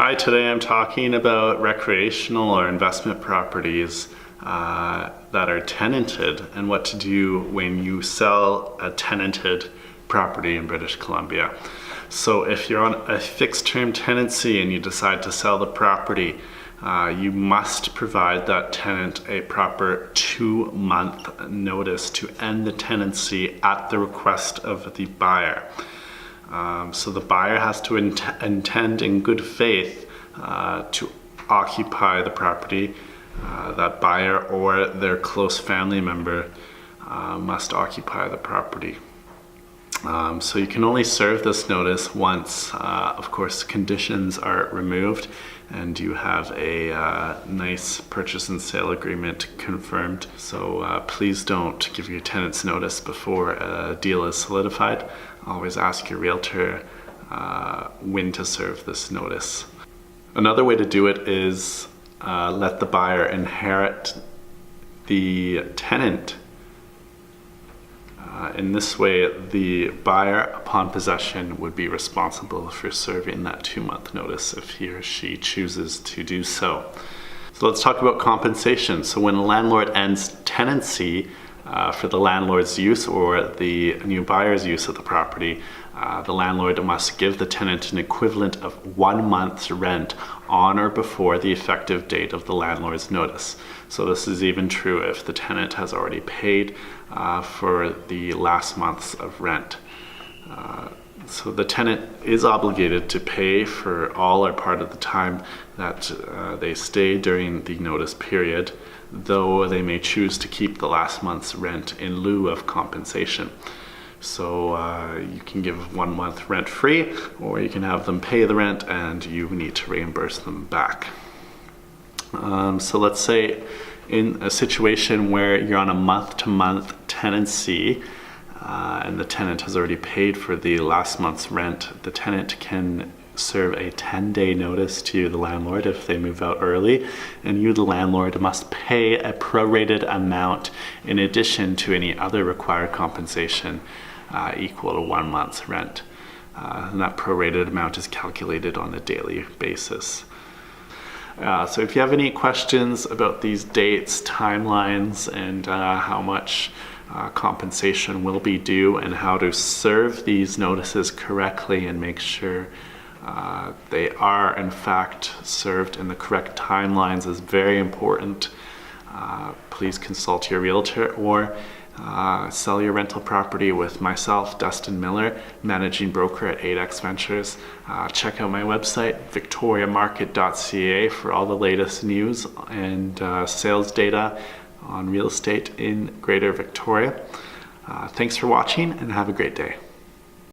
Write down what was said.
Hi, today I'm talking about recreational or investment properties that are tenanted and what to do when you sell a tenanted property in British Columbia. So if you're on a fixed term tenancy and you decide to sell the property, you must provide that tenant a proper 2-month notice to end the tenancy at the request of the buyer. So the buyer has to intend in good faith to occupy the property. That buyer or their close family member must occupy the property. So you can only serve this notice once. Of course, conditions are removed and you have a nice purchase and sale agreement confirmed. So please don't give your tenants notice before a deal is solidified. Always ask your realtor when to serve this notice. Another way to do it is let the buyer inherit the tenant. In this way, the buyer, upon possession, would be responsible for serving that 2-month notice if he or she chooses to do so. So let's talk about compensation. So when a landlord ends tenancy for the landlord's use or the new buyer's use of the property, the landlord must give the tenant an equivalent of 1 month's rent on or before the effective date of the landlord's notice. So this is even true if the tenant has already paid for the last months of rent. So the tenant is obligated to pay for all or part of the time that they stay during the notice period, though they may choose to keep the last month's rent in lieu of compensation. So you can give 1 month rent free, or you can have them pay the rent and you need to reimburse them back. So let's say in a situation where you're on a month-to-month tenancy and the tenant has already paid for the last month's rent, the tenant can serve a 10-day notice to the landlord if they move out early, and you, the landlord, must pay a prorated amount in addition to any other required compensation equal to 1 month's rent. And that prorated amount is calculated on a daily basis. So if you have any questions about these dates, timelines, and how much compensation will be due and how to serve these notices correctly and make sure they are in fact served in the correct timelines is very important. Please consult your realtor or sell your rental property with myself, Dustin Miller, managing broker at 8X Ventures. Check out my website, victoriamarket.ca, for all the latest news and sales data on real estate in Greater Victoria. Thanks for watching and have a great day.